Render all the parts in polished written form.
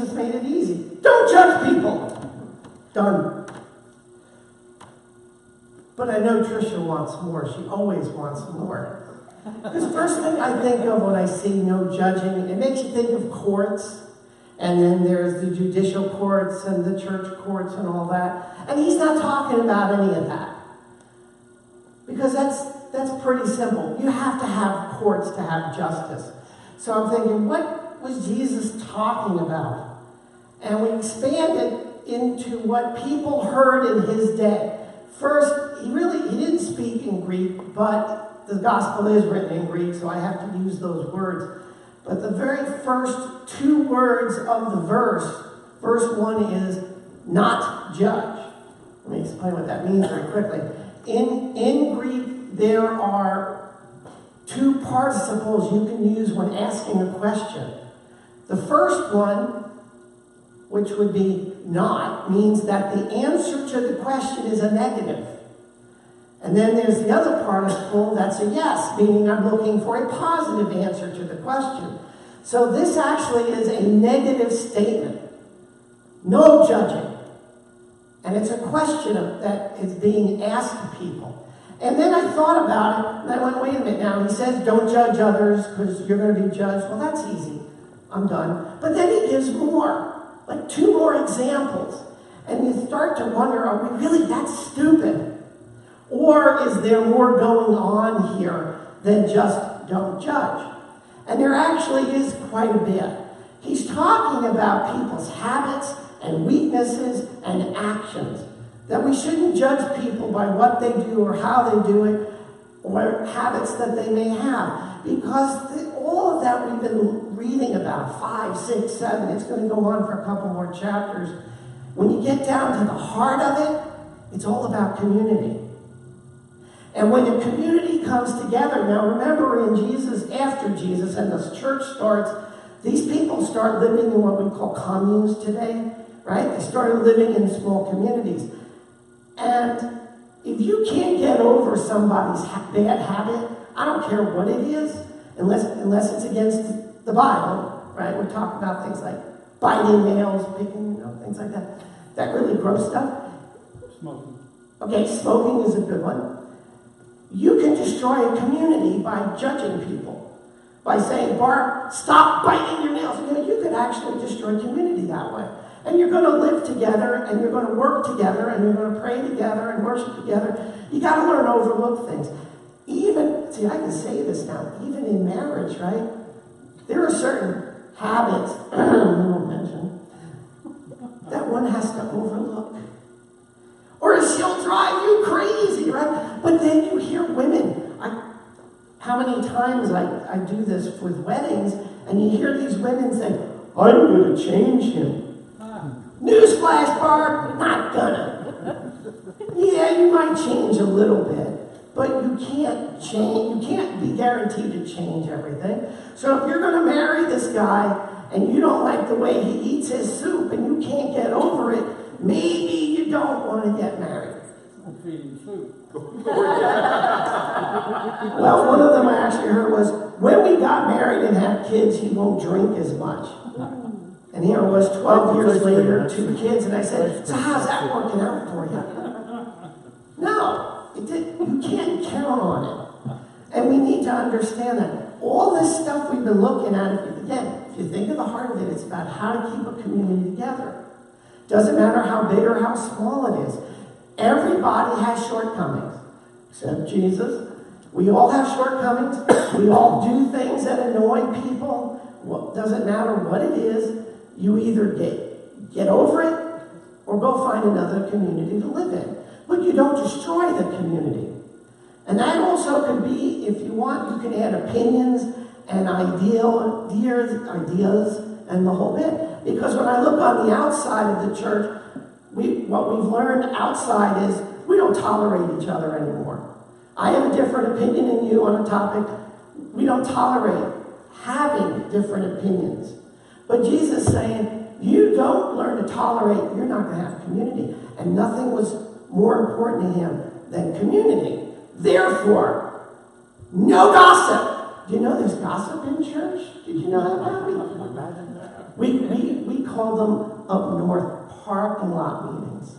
Jesus made it easy. Don't judge people. Done. But I know Tricia wants more. She always wants more. This first thing I think of when I see no judging, it makes you think of courts. And then there's the judicial courts and the church courts and all that. And he's not talking about any of that. Because that's pretty simple. You have to have courts to have justice. So I'm thinking, what was Jesus talking about? And we expand it into what people heard in his day. First, he didn't speak in Greek, but the gospel is written in Greek, so I have to use those words. But the very first two words of the verse 1 is not judge. Let me explain what that means very quickly. In Greek, there are two participles you can use when asking a question. The first one, which would be not, means that the answer to the question is a negative. And then there's the other participle that's a yes, meaning I'm looking for a positive answer to the question. So this actually is a negative statement. No judging. And it's a question that is being asked of people. And then I thought about it, and I went, wait a minute now. He says, don't judge others because you're going to be judged. Well, that's easy. I'm done. But then he gives more, like 2 more examples. And you start to wonder, are we really that stupid? Or is there more going on here than just don't judge? And there actually is quite a bit. He's talking about people's habits and weaknesses and actions. That we shouldn't judge people by what they do or how they do it or habits that they may have. Because all of that we've been reading about, 5, 6, 7, it's going to go on for a couple more chapters. When you get down to the heart of it, it's all about community. And when the community comes together, now remember after Jesus and the church starts, these people start living in what we call communes today, right? They started living in small communities. And if you can't get over somebody's bad habit, I don't care what it is, unless it's against the Bible, right? We're talking about things like biting nails, picking, things like that. That really gross stuff. Smoking. Okay, smoking is a good one. You can destroy a community by judging people. By saying, Barb, stop biting your nails. You could actually destroy a community that way. And you're going to live together, and you're going to work together, and you're going to pray together and worship together. You got to learn to overlook things. I can say this now, even in marriage, right? There are certain habits, I won't mention, that one has to overlook. Or she'll drive you crazy, right? But then you hear women. How many times I do this with weddings, and you hear these women say, I'm going to change him. Newsflash, Barb, not gonna. Yeah, you might change a little bit, but you can't change. You can't be guaranteed to change everything. So if you're going to marry this guy, and you don't like the way he eats his soup, and you can't get over it, maybe you don't want to get married. I'm feeding soup. Well, one of them I actually heard was, when we got married and had kids, he won't drink as much. And here it was 12 years later, 2 kids, and I said, so how's that working out for you? No, you can't count on it. And we need to understand that. All this stuff we've been looking at, if you think of the heart of it, it's about how to keep a community together. Doesn't matter how big or how small it is. Everybody has shortcomings, except Jesus. We all have shortcomings. We all do things that annoy people. Well, doesn't matter what it is. You either get over it or go find another community to live in. But you don't destroy the community. And that also could be, if you want, you can add opinions and ideas and the whole bit. Because when I look on the outside of the church, what we've learned outside is we don't tolerate each other anymore. I have a different opinion than you on a topic. We don't tolerate having different opinions. But Jesus is saying, you don't learn to tolerate, you're not going to have community. And nothing was more important to him than community. Therefore, no gossip. Do you know there's gossip in church? Did you know that, Bobby? We call them up north parking lot meetings.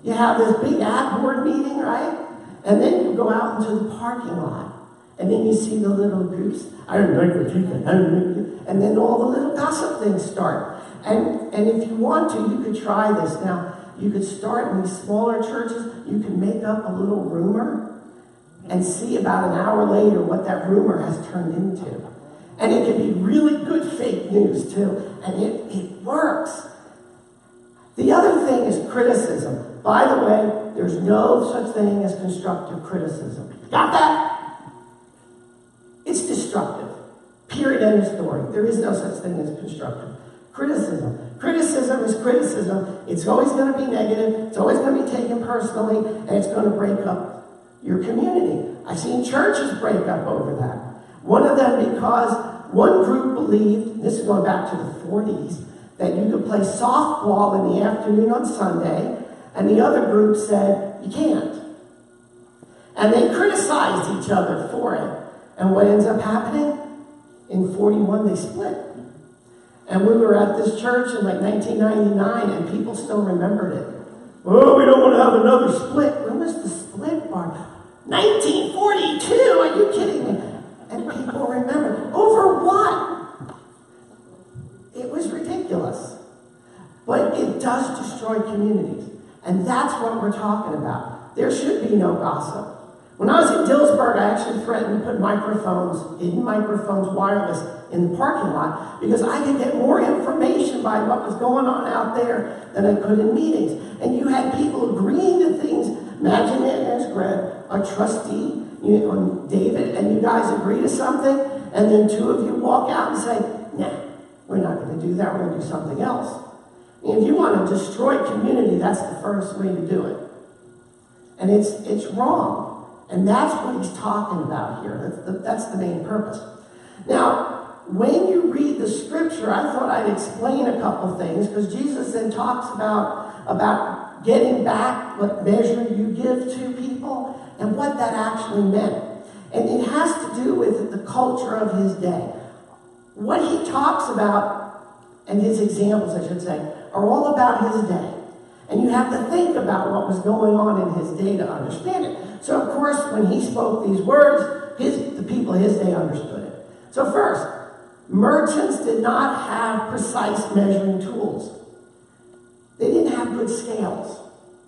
You have this big ad board meeting, right? And then you go out into the parking lot. And then you see the little groups. I don't like the chicken. I don't like it. And then all the little gossip things start. And if you want to, you could try this. Now, you could start in these smaller churches. You can make up a little rumor and see about an hour later what that rumor has turned into. And it can be really good fake news, too. And it works. The other thing is criticism. By the way, there's no such thing as constructive criticism. Got that? It's destructive. Period. End of story. There is no such thing as constructive criticism. Criticism is criticism. It's always going to be negative. It's always going to be taken personally, and it's going to break up your community. I've seen churches break up over that. One of them because one group believed, this is going back to the 40s, that you could play softball in the afternoon on Sunday, and the other group said, you can't. And they criticized each other for it. And what ends up happening? In 41, they split. And we were at this church in like 1999, and people still remembered it. Oh, we don't want to have another split. When was the split, Barb? 1942, are you kidding me? And people remember. Over what? It was ridiculous. But it does destroy communities. And that's what we're talking about. There should be no gossip. When I was in Dillsburg, I actually threatened to put hidden microphones, wireless, in the parking lot because I could get more information by what was going on out there than I could in meetings. And you had people agreeing to things. Imagine it as Greg, a trustee, David, and you guys agree to something, and then two of you walk out and say, nah, we're not going to do that, we're going to do something else. And if you want to destroy community, that's the first way to do it. And it's wrong. And that's what he's talking about here. That's the main purpose. Now, when you read the scripture, I thought I'd explain a couple things, because Jesus then talks about getting back what measure you give to people and what that actually meant. And it has to do with the culture of his day. What he talks about, and his examples, I should say, are all about his day. And you have to think about what was going on in his day to understand it. So, of course, when he spoke these words, the people of his day understood it. So first, merchants did not have precise measuring tools. They didn't have good scales.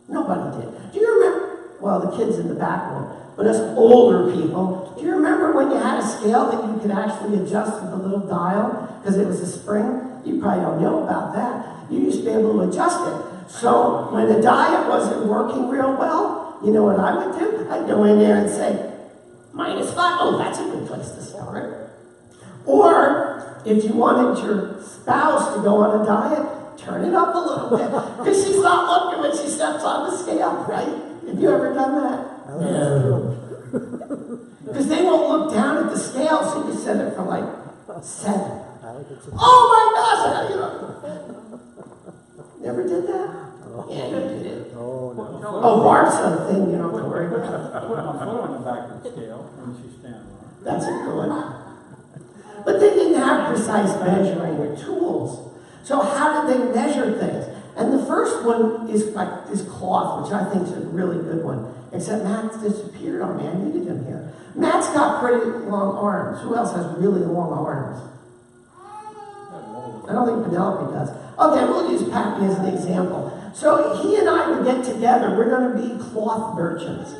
Nobody did. Do you remember? Well, the kids in the back room, but us older people, do you remember when you had a scale that you could actually adjust with a little dial because it was a spring? You probably don't know about that. You used to be able to adjust it. So when the diet wasn't working real well, you know what I would do? I'd go in there and say, -5. Oh, that's a good place to start. Or if you wanted your spouse to go on a diet, turn it up a little bit. Because she's not looking when she steps on the scale, right? Have you ever done that? No. Because they won't look down at the scale, so you set it for like 7. Oh my gosh! Never did that? Yeah, you did it. Oh, Barb's a thing you don't have to worry about. Put my foot on the back of the scale when she's standing on it. That's a good one. But they didn't have precise measuring tools. So how did they measure things? And the first one is cloth, which I think is a really good one. Except Matt's disappeared on me. I needed him here. Matt's got pretty long arms. Who else has really long arms? I don't think Penelope does. Okay, we'll use Pappy as an example. So he and I would get together. We're going to be cloth merchants.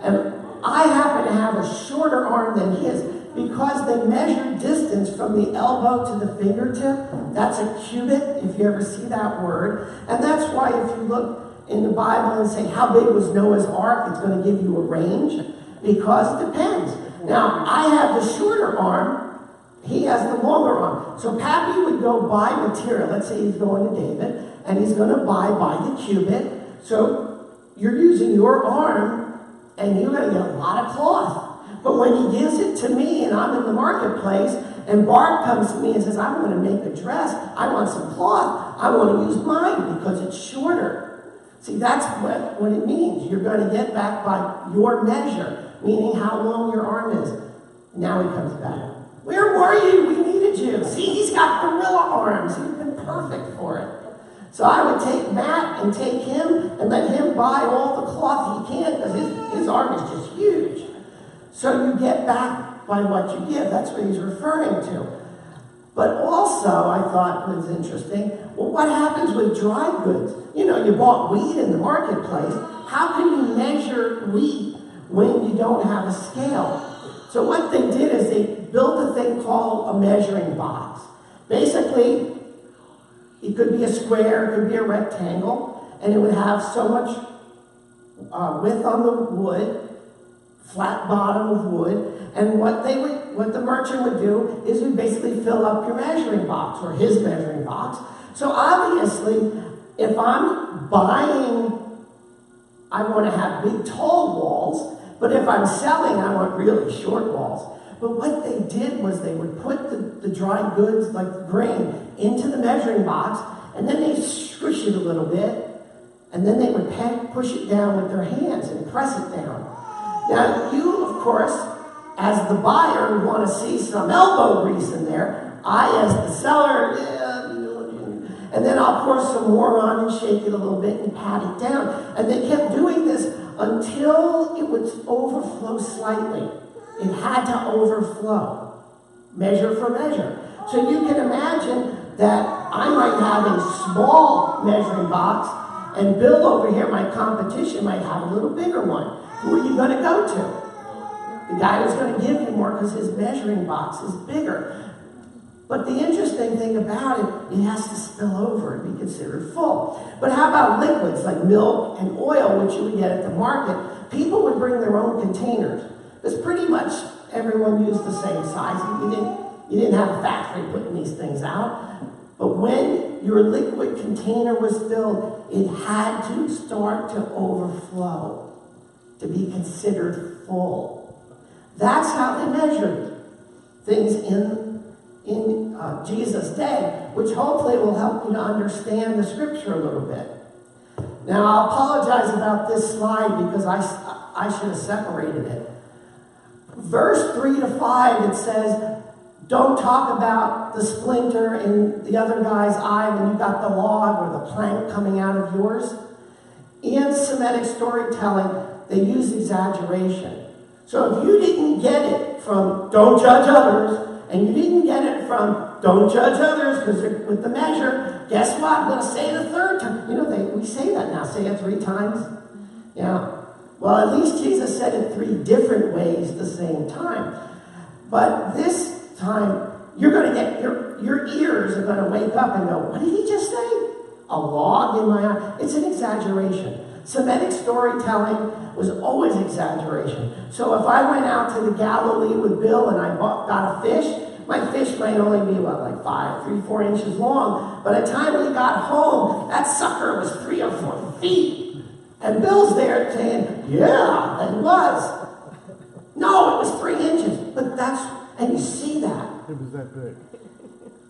And I happen to have a shorter arm than his because they measure distance from the elbow to the fingertip. That's a cubit, if you ever see that word. And that's why if you look in the Bible and say, how big was Noah's Ark? It's going to give you a range because it depends. Now, I have the shorter arm. He has the longer arm. So Pappy would go buy material. Let's say he's going to David, and he's going to buy by the cubit. So you're using your arm, and you're going to get a lot of cloth. But when he gives it to me, and I'm in the marketplace, and Barb comes to me and says, I want to make a dress. I want some cloth. I want to use mine because it's shorter. See, that's what it means. You're going to get back by your measure, meaning how long your arm is. Now he comes back. Where were you? We needed you. See, he's got gorilla arms. He's been perfect. perfect for it. So I would take Matt and take him and let him buy all the cloth he can because his arm is just huge. So you get back by what you give. That's what he's referring to. But also, I thought was interesting, well, what happens with dry goods? You know, you bought wheat in the marketplace. How can you measure wheat when you don't have a scale? So what they did is they built a thing called a measuring box. Basically, it could be a square, it could be a rectangle, and it would have so much width on the wood, flat bottom of wood, and what the merchant would do is would basically fill up your measuring box or his measuring box. So obviously, if I'm buying, I want to have big tall walls, but if I'm selling, I want really short walls. But what they did was they would put the dry goods, like the grain, into the measuring box, and then they squish it a little bit, and then they would push it down with their hands and press it down. Now, you, of course, as the buyer, want to see some elbow grease in there. I, as the seller, and then I'll pour some more on and shake it a little bit and pat it down. And they kept doing this until it would overflow slightly. It had to overflow, measure for measure. So you can imagine that I might have a small measuring box, and Bill over here, my competition, might have a little bigger one. Who are you going to go to? The guy who's going to give you more because his measuring box is bigger. But the interesting thing about it, it has to spill over and be considered full. But how about liquids like milk and oil, which you would get at the market? People would bring their own containers. Because pretty much everyone used the same size. You didn't have a factory putting these things out. But when your liquid container was filled, it had to start to overflow to be considered full. That's how they measured things in Jesus' day, which hopefully will help you to understand the scripture a little bit. Now, I'll apologize about this slide because I should have separated it. Verse 3 to 5, it says, don't talk about the splinter in the other guy's eye when you got the log or the plank coming out of yours. In Semitic storytelling, they use exaggeration. So if you didn't get it from don't judge others, and you didn't get it from don't judge others because with the measure, guess what? I'm going to say it a third time. You know, we say that now. Say it 3 times. Yeah. Well, at least Jesus said it 3 different ways at the same time. But this time, you're going to get, your ears are going to wake up and go, what did he just say? A log in my eye. It's an exaggeration. Semitic storytelling was always exaggeration. So if I went out to the Galilee with Bill and I got a fish, my fish might only be, like 3, 4 inches long. By the time we got home, that sucker was 3 or 4 feet. And Bill's there saying, yeah, it was. No, it was 3 inches. But and you see that. It was that big.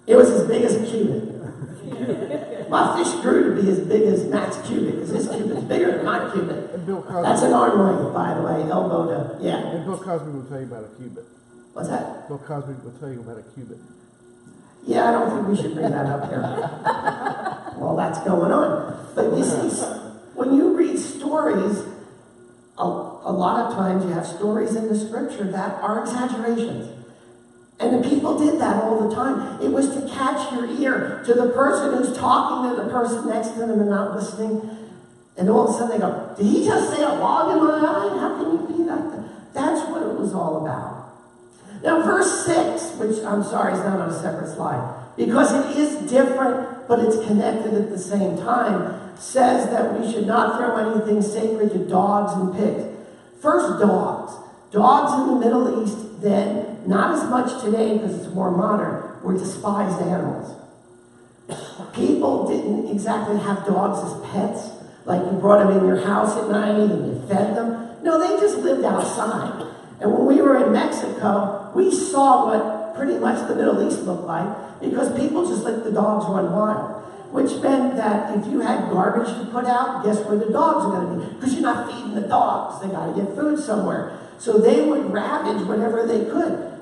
It was as big as a cubit. My fish grew to be as big as Matt's cubit, because his cubit's bigger than my cubit. And Bill Cosby. That's an arm length, by the way, elbow to, yeah. And Bill Cosby will tell you about a cubit. What's that? Bill Cosby will tell you about a cubit. Yeah, I don't think we should bring that up here. Well, that's going on. But you see, when you read stories, a lot of times you have stories in the scripture that are exaggerations. And the people did that all the time. It was to catch your ear to the person who's talking to the person next to them and not listening. And all of a sudden they go, did he just say a log in my eye? How can you be that? That's what it was all about. Now, verse 6, which I'm sorry is not on a separate slide, because it is different, but it's connected at the same time, says that we should not throw anything sacred to dogs and pigs. First, dogs. Dogs in the Middle East then, not as much today because it's more modern, were despised animals. People didn't exactly have dogs as pets, like you brought them in your house at night and you fed them. No, they just lived outside. And when we were in Mexico, we saw what pretty much the Middle East looked like because people just let the dogs run wild. Which meant that if you had garbage to put out, guess where the dogs are going to be? Because you're not feeding the dogs. They got to get food somewhere. So they would ravage whatever they could.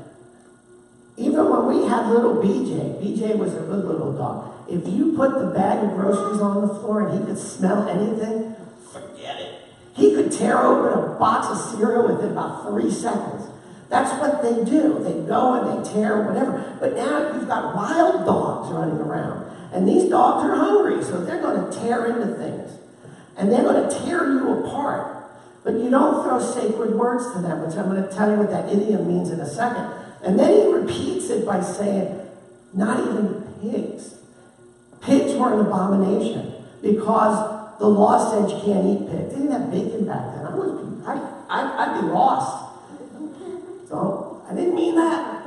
Even when we had little BJ. BJ was a good little dog. If you put the bag of groceries on the floor and he could smell anything, forget it. He could tear open a box of cereal within about 3 seconds. That's what they do. They go and they tear whatever. But now you've got wild dogs running around. And these dogs are hungry, so they're going to tear into things. And they're going to tear you apart. But you don't throw sacred words to them, which I'm going to tell you what that idiom means in a second. And then he repeats it by saying, not even pigs. Pigs were an abomination because the law said you can't eat pigs. They didn't have bacon back then. I'd be lost. So I didn't mean that.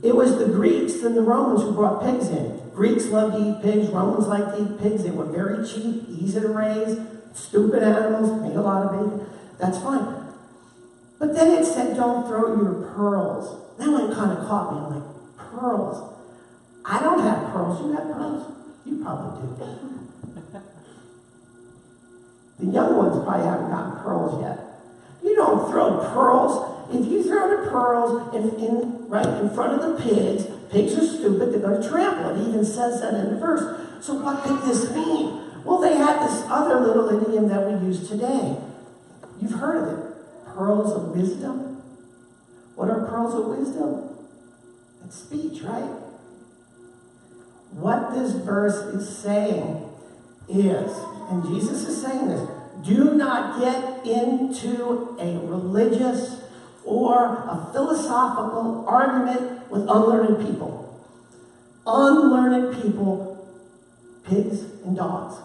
It was the Greeks and the Romans who brought pigs in. Greeks loved to eat pigs. Romans liked to eat pigs. They were very cheap, easy to raise, stupid animals, made a lot of bacon. That's fine. But then it said, don't throw your pearls. That one kind of caught me. I'm like, pearls? I don't have pearls. You have pearls? You probably do. The young ones probably haven't gotten pearls yet. You don't throw pearls. If you throw the pearls right in front of the pigs, pigs are stupid, they're going to trample it. It even says that in the verse. So what could this mean? Well, they had this other little idiom that we use today. You've heard of it. Pearls of wisdom. What are pearls of wisdom? It's speech, right? What this verse is saying is, and Jesus is saying this, do not get into a religious or a philosophical argument with unlearned people. Unlearned people, pigs and dogs.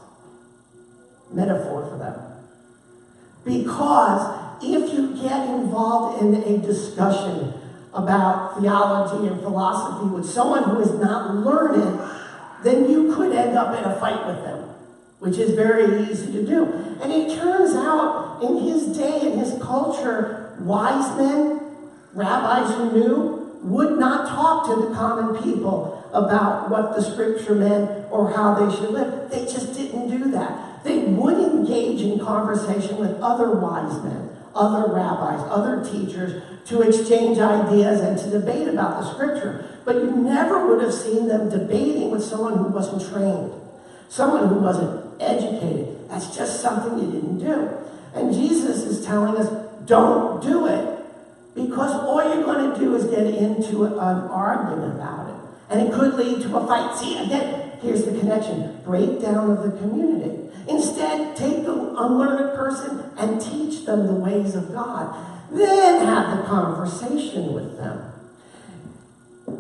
Metaphor for them. Because if you get involved in a discussion about theology and philosophy with someone who is not learned, then you could end up in a fight with them, which is very easy to do. And it turns out, in his day, in his culture, wise men, rabbis who knew, would not talk to the common people about what the scripture meant or how they should live. They just didn't do that. They would engage in conversation with other wise men, other rabbis, other teachers, to exchange ideas and to debate about the scripture. But you never would have seen them debating with someone who wasn't trained, someone who wasn't educated. That's just something you didn't do. And Jesus is telling us, don't do it, because all you're going to do is get into an argument about it. And it could lead to a fight. See, again, here's the connection. Breakdown of the community. Instead, take the unlearned person and teach them the ways of God. Then have the conversation with them.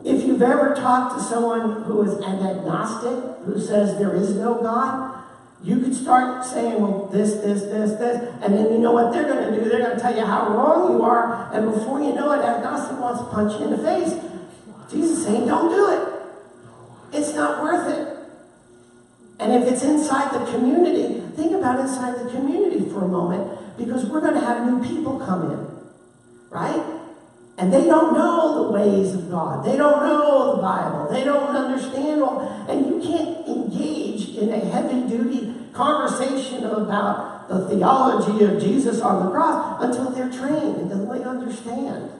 If you've ever talked to someone who is an agnostic, who says there is no God, you could start saying, well, this, and then you know what they're going to do. They're going to tell you how wrong you are, and before you know it, agnostic wants to punch you in the face. Jesus is saying, don't do it. It's not worth it. And if it's inside the community, think about inside the community for a moment, because we're going to have new people come in, right? And they don't know the ways of God. They don't know the Bible. They don't understand all. And you can't engage in a heavy-duty conversation about the theology of Jesus on the cross until they're trained, until they understand.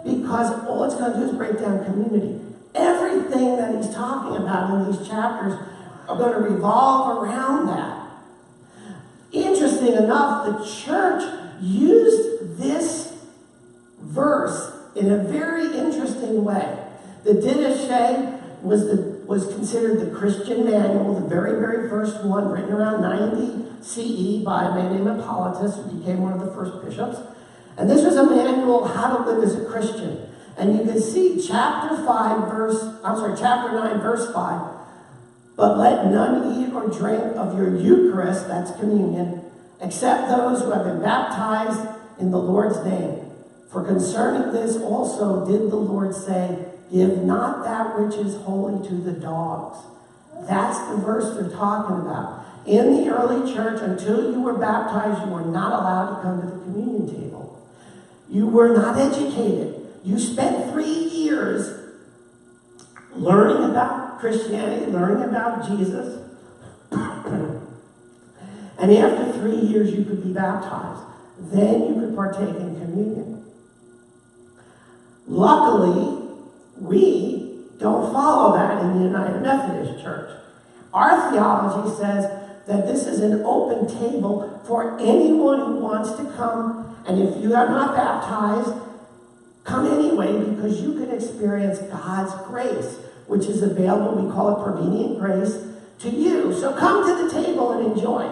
Because all it's going to do is break down community. Everything that he's talking about in these chapters are going to revolve around that. Interesting enough, the church used this verse in a very interesting way. The Didache was considered the Christian manual, the very, very first one, written around 90 CE by a man named Hippolytus, who became one of the first bishops. And this was a manual how to live as a Christian. And you can see chapter 9, verse 5. But let none eat or drink of your Eucharist, that's communion, except those who have been baptized in the Lord's name. For concerning this also did the Lord say, give not that which is holy to the dogs. That's the verse they're talking about. In the early church, until you were baptized, you were not allowed to come to the communion table. You were not educated. You spent 3 years learning about Christianity, learning about Jesus. And after 3 years, you could be baptized. Then you could partake in communion. Luckily, We don't follow that in the United Methodist Church. Our theology says that this is an open table for anyone who wants to come, and if you are not baptized, come anyway, because you can experience God's grace, which is available, we call it prevenient grace, to you. So come to the table and enjoy.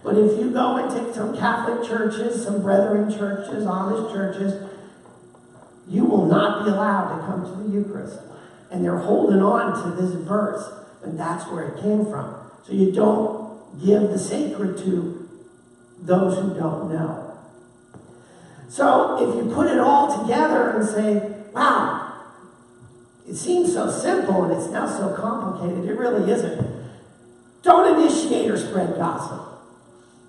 But if you go into some Catholic churches, some Brethren churches, Amish churches, you will not be allowed to come to the Eucharist. And they're holding on to this verse, and that's where it came from. So you don't give the sacred to those who don't know. So if you put it all together and say, wow, it seems so simple and it's now so complicated, it really isn't. Don't initiate or spread gossip.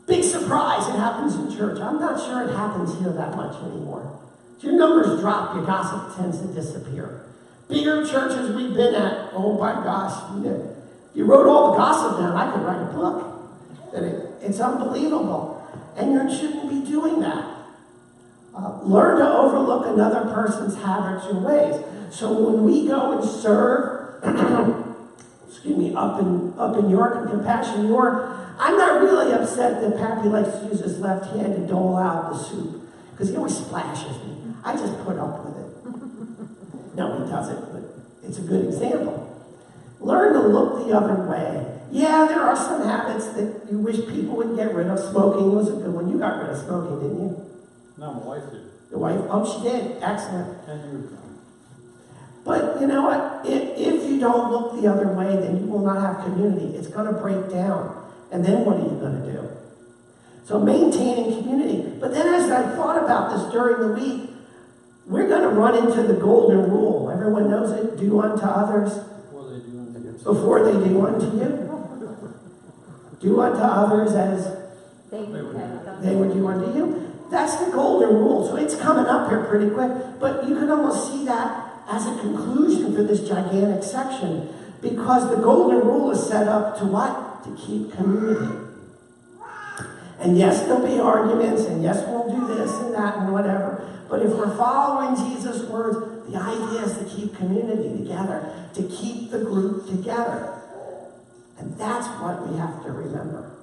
Big surprise, it happens in church. I'm not sure it happens here that much anymore. If your numbers drop, your gossip tends to disappear. Bigger churches we've been at, oh my gosh, if you wrote all the gossip down, I could write a book. It's unbelievable. And you shouldn't be doing that. Learn to overlook another person's habits or ways. So when we go and serve, excuse me, up in York and Compassion York, I'm not really upset that Pappy likes to use his left hand to dole out the soup, because he always splashes me. I just put up with it. No, he doesn't, but it's a good example. Learn to look the other way. Yeah, there are some habits that you wish people would get rid of. Smoking was a good one. You got rid of smoking, didn't you? No, my wife did. Your wife? Oh, she did. Excellent. 10 years ago. But you know what? If you don't look the other way, then you will not have community. It's going to break down. And then what are you going to do? So maintaining community. But then as I thought about this during the week, we're going to run into the golden rule. Everyone knows it. Do unto others before they do unto you. Do unto others as they would do unto you. That's the golden rule. So it's coming up here pretty quick. But you can almost see that as a conclusion for this gigantic section, because the golden rule is set up to what? To keep community. And yes, there'll be arguments, and yes, we'll do this and that and whatever. But if we're following Jesus' words, the idea is to keep community together, to keep the group together. And that's what we have to remember.